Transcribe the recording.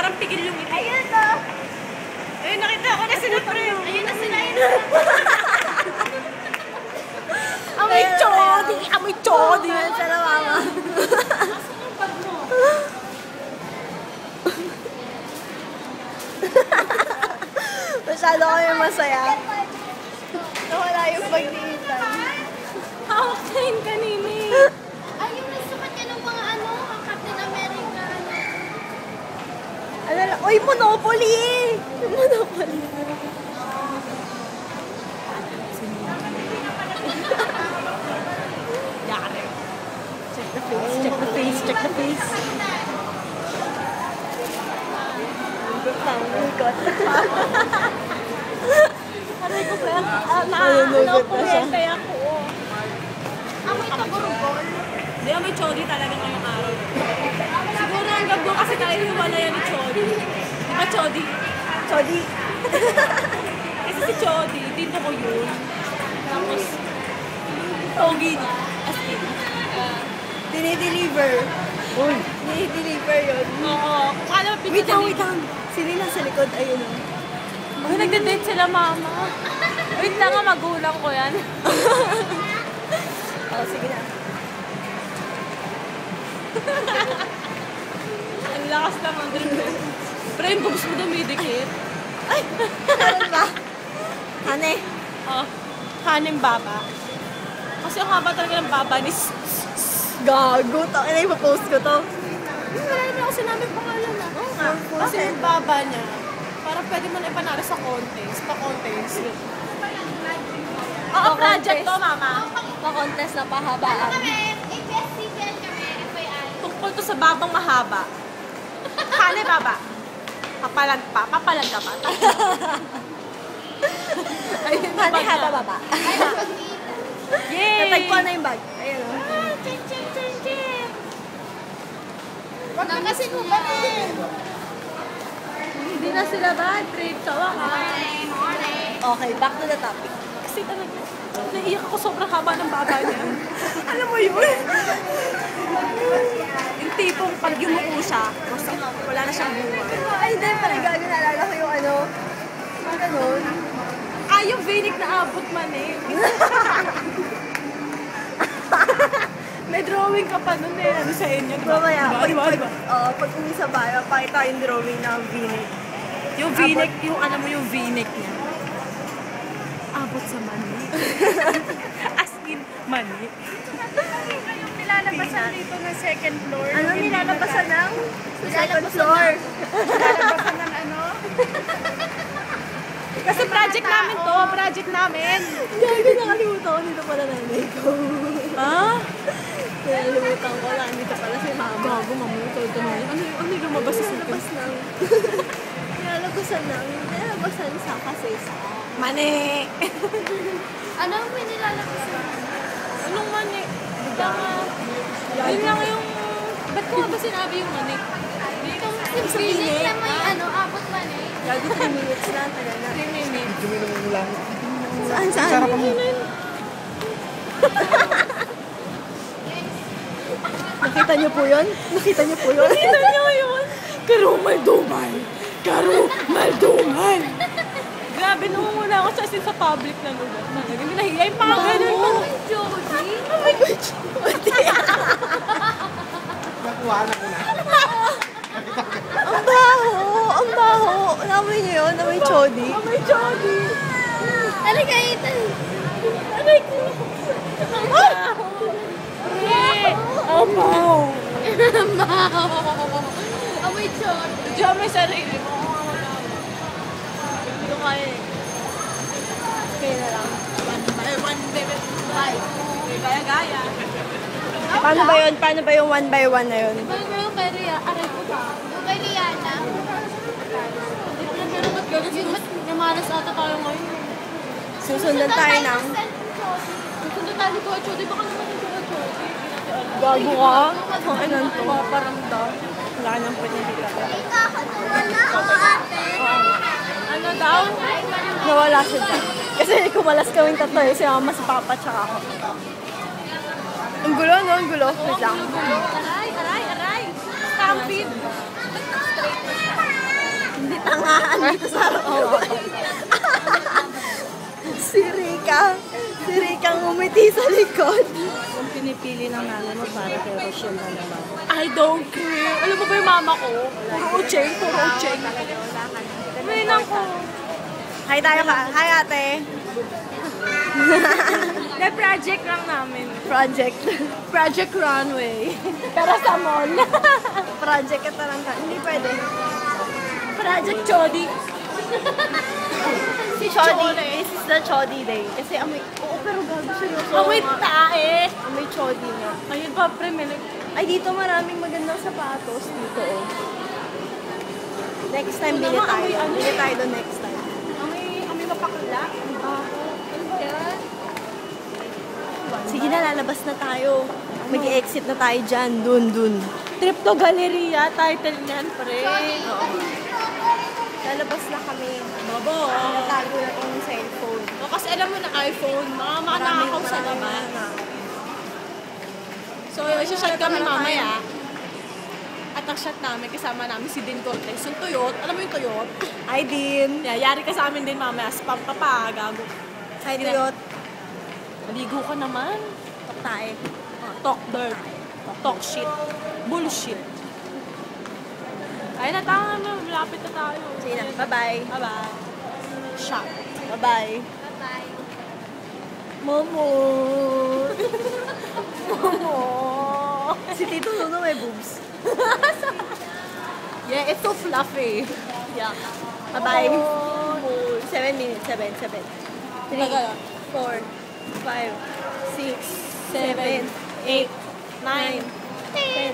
parang pigil yung itim. Ayun to. Ayun, nakita ko na sila pre. Ayun na sila. Amoy chodi! Amoy chodi! Sana mama. Asan yung bag mo? Masyado kami masaya. Nawala yung bag ni Ethan. Hawak na yun kanina eh. Ay, yung nasukat niya ng mga ano, ang Captain America, ano. Ano lang? Uy, Monopoly! Monopoly. Yari. Check the face, check the face, check the face. Ikot. Aray ko pa yan. Nanunugot na siya. Puwete ako. Amoy tagurugol. Hindi, may chodi talaga ngayong araw. Siguro hanggang doon kasi tayo hiwala yan ni chodi. Di ba chodi? Chodi. Kasi si chodi, dito ko yun. Tapos, pogi niya. As in. Dinideliver. Uy. Dinideliver yun. Oo. Kung alam mo, Wait lang, wait lang. Sino yung nasa likod? Ayun o. Uy, nagde-date sila mama. Wait lang nga, magulang ko yan. Oh, sige na. Ang lakas naman din. Pero yung boobs mo dumidikit. Ay! Meron ba? Hane? Oh, kaning baba. Kasi ang haba talaga ng baba ni Gago. Ina, ipapost ko to. Wala naman ako sinabing pangalan na. Oo nga. Kasi Okay. yung baba niya, parang pwede mo na ipanalo sa contest. Pa-contest. Oo, project to, mama. Pa-contest na pahabaan. Kami, ABS-CBN kami, FYI. Tungkol to sa babang mahaba. Kali baba. Papalag pa. Papalag ka ba? Ayun na Hane, bag haba na. baba. Ay, pag-ibig. Yay! Natagpuan na yung bag. Ayun o. Chin, chin, chin, chin. Wag na kasi ko ba din? Hindi na sila bad trip. Tawa ka. Okay, back to the topic. Kasi talaga, naiiyak ako sobrang haba ng baba niya. Alam mo yun? Yung tipong pag yumuko siya, basta wala na siyang buhay. Ay, hindi pala gago. Naalala ko yung ano. Yung ganun. Ah, yung vinig na abot man eh. May drawing ka pa nun eh. Ano sa inyo? Diba? Mamaya, Diba? pag uwi sa bahay, pakita yung drawing ng V-neck. Yung v-neck, yung alam mo yung v-neck niya. Abot sa mani. As in, mani. Yung nilalabasan dito ng second floor. Ano nilalabasan ng sa second Nilalabasan floor? Nilalabasan ng ano? Kasi project namin to, project namin. Gago, nakalimutan ko dito pala nanay ko. Ha? Nakalimutan ko lang, dito pala si mama. Gago, mamuto. Ano yung lumabas sa Nilabas ng... Nilalabasan ng... Nilalabasan sa kasi sa... Mani! Ano ang may nilalabasan? Anong mani? Tama. Yun lang yung... Ba't ko nga ba sinabi yung mani? Yung feeling na may ano, abot man eh. Gago, 3 minutes na, tagal na. 3 minutes. Saan, saan? Nakita niyo po yun? Nakita niyo po yun? Kita niyo yun? Karumal-dumal! Karumal-dumal! Grabe, nunguna ako sa asin sa public na lugar. Talaga, hindi nahiya yung mga ganun. Oh my Jody! Oh my God! Nakuha na ko na. Ang baho! Ang baho! Namoy niyo yun? Namoy chodi? Oh my Jody! Talaga Ethan! Aray ko! Ang baho! Amoy Jody! Diyan may sarili mo. Hindi ko kaya eh. Kaya na lang. One baby, bye. Gaya-gaya. Paano ba yun? Paano ba yung 1 by 1 na yun? Ano ba yung kay Ria? Aray ko ba? Yung kay Rihanna? Pero ba't gano'n? Namalas ata tayo ngayon. Susundan tayo ng... Susunod tayo ni Kuya Chody. Baka naman yung Kuya Chody. Gago ka? Ang ilan to? Paparamdam. Wala ka nang panibig ka. Wala ako ate! Ano daw? Nawala siya dyan. Kasi kumalas kaming tatlo eh. Si mama, si papa, tsaka ako. Ang gulo, no? Ang gulo. Wait lang. Aray, aray, aray. Stampede. nga, andito sa harapan. Si Rika ngumiti sa likod. Kung pinipili lang namin mo para kay Rochelle na naman. I don't care. Alam mo ba yung mama ko? Puro ucheng. May nang ko. Hi tayo ka. Hi ate. The project lang namin. Project Runway. Pero sa mall. Project ka lang ka. Hindi pwede. Project Chodi. Si Chodi. This is the Chodi day. Kasi amoy, oo pero gago seryoso. Amoy tae. Amoy Chodi na. Ayun pa, pre. Ay, dito maraming magandang sapatos. Dito, oh. Next time, bili tayo. Bili tayo doon next time. Amoy mapakla. Ano yan? Sige na, lalabas na tayo. Mag-exit na tayo dyan. Dun. Trip to Galleria. Title niyan, pre. Lalabas na kami. Babo. Natago na tong cellphone. O, kasi alam mo na iPhone. Mga nakakaw sa naman. So, isa-shot kami mamaya. At ang-shot namin, kasama namin si Din Cortez. Yung Toyot. Alam mo yung Toyot? Hi, Din. Yari ka sa amin din mamaya. Spam ka pa, gago. Hi, Diot. Maligo ka naman. Talk tayo. Talk dirt. Talk shit. Bullshit. Ayun na, tama na. Malapit na tayo. Sige na. Bye-bye. Bye-bye. Shot. Bye-bye. Bye-bye. Momo. Si Tito Nuno may boobs. Yeah, it's so fluffy. Yeah. Bye-bye. 7 minutes. 7. 3, 4, 5, 6, 7, 8, 9, 10.